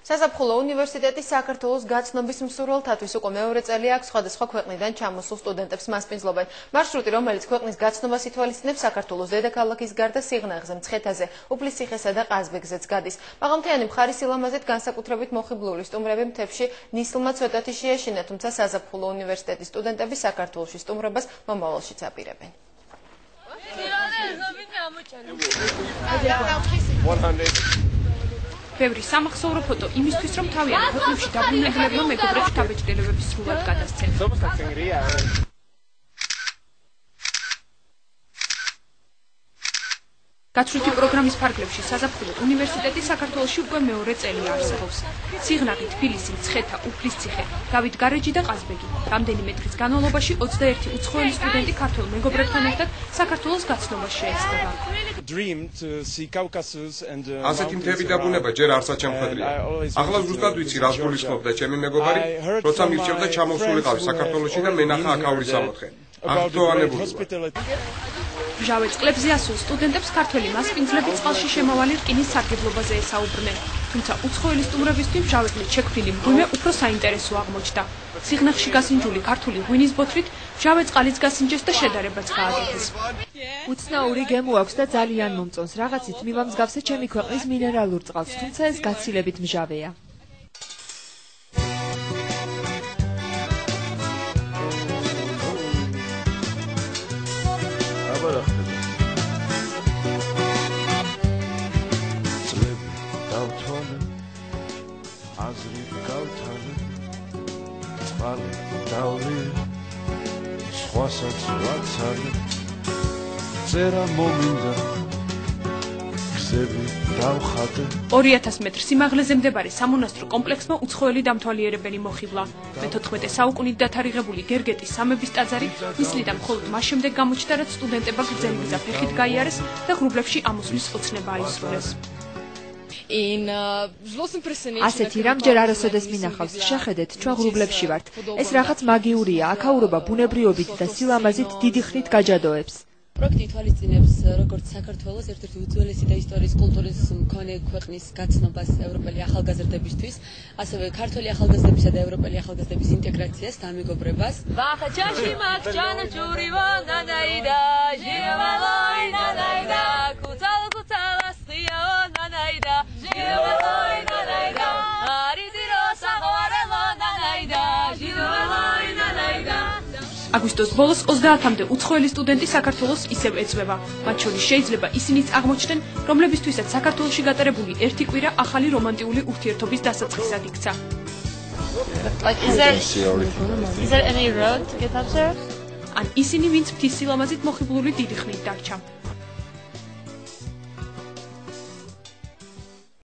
საზაფხულო უნივერსიტეტის საქართველოს გაცნობის მსურველთათვის უკვე მეორე წელი აქვს სხვადასხვა ქვეყნიდან ჩამოსულ სტუდენტებს მასპინძლობენ. მარშრუტი, რომელიც ქვეყნის გაცნობას ითვალისწინებს, საქართველოს დედაქალაქის გარდა სიღნაღზე, მცხეთაზე, უფლისციხესა და ყაზბეგზეც გადის. მაღალმთიანი მხარის სილამაზით განსაკუთრებით მოხიბლული სტუმრები მთებში ნისლმა ცოტათი შეეშინა, თუმცა საზაფხულო უნივერსიტეტის სტუდენტები საქართველოში სტუმრობას მომავალშიც აპირებენ. ბევრი სამახსოვრო ფოტო იმისთვის, რომ თავიანთ ქვეყნებში დაბრუნებულებმა მეგობრებს შთაბეჭდილებების სრულად გადასცენ. გაცვლითი პროგრამის ფარგლებში საზაფხულო უნივერსიტეტი საქართველოში უკვე მეორე წელია არსებობს. სიღნაღი, თბილისი, მცხეთა, უფლისციხე, დავით გარეჯი და ყაზბეგი. რამდენიმე დღის განმავლობაში 21 უცხოელი სტუდენტი ქართველ მეგობრებთან ერთად საქართველოს გაცნობას შეეცდება. ასეთი მთები და ბუნება ჯერ არცად შემხედრია. ახლა ზუსტად ვიცი, რას გულისხმობდა ჩემი მეგობარი, როცა მირჩევდა ჩამოსულიყავი საქართველოში და მენახა აქაური სამოთხე. აღფრთოვანებულობა. მჟავე წყლებზე ასულ სტუდენტებს ქართველი მასპინძლები წყალში შემავალი რკინის სარგებლობაზე ესაუბრნენ. თუმცა უცხოელი სტუმრებისთვის მჟავებით შექმნილი მღვიმე უფრო საინტერესო აღმოჩნდა. სიღნაღში გასინჯული ქართული ღვინის ბოთლით მჟავე წყალიც გასინჯეს და შედარებაც გააკეთეს. უცნაური გემო აქვს და ძალიან მომწონს. რაღაცით მივამსგავსე ჩემი ქვეყნის მინერალურ წყალს, თუმცა ეს გაცილებით მჟავეა. წერა მომინდა გზები დავხატე 2000 მეტრ სიმაღლეზე მდებარე სამონასტრო კომპლექსმა უცხოელი დამთვალიერებელი მოხიბლა. მე-14 საუკუნით დათარიღებული გერგეტის სამების ტაძარი მისლიდან მხოლოდ მას შემდეგ გამოჩნდა, რაც სტუდენტებმა გრძელი ფეხით გაიარეს და ღრუბლებში ამოსვლის ოცნება აისრულეს. ასეთი რამ ჯერ არასოდეს მინახავს. შეხედეთ, ჩვენ ღრუბლებში ვართ. ეს რაღაც მაგიურია, აქაურობა ბუნებრიობით და სილამაზით დიდი ხნით გაჯადოებს. პროექტი ითვალისწინებს როგორც საქართველოს ერთ-ერთი უძველესი და ისტორიის კულტურის მქონე ქვეყნის გაცნობას ევროპელი ახალგაზრდებისთვის, ასევე ქართველი ახალგაზრდებისა და ევროპელი ახალგაზრდების ინტეგრაციას და ამეგობრებას. აგვისტოს ბოლოს 30-მდე უცხოელი სტუდენტი საქართველოს ისევ ეწვევა. მათ შორის შეიძლება ისინიც აღმოჩნდნენ, რომლებისთვისაც საქართველოში გატარებული ერთი კვირა ახალი რომანტიული ურთიერთობის დასაწყისად იქცა. ან ისინი, ვინც მთის სილამაზით მოხიბლული დიდი ხნით დარჩა.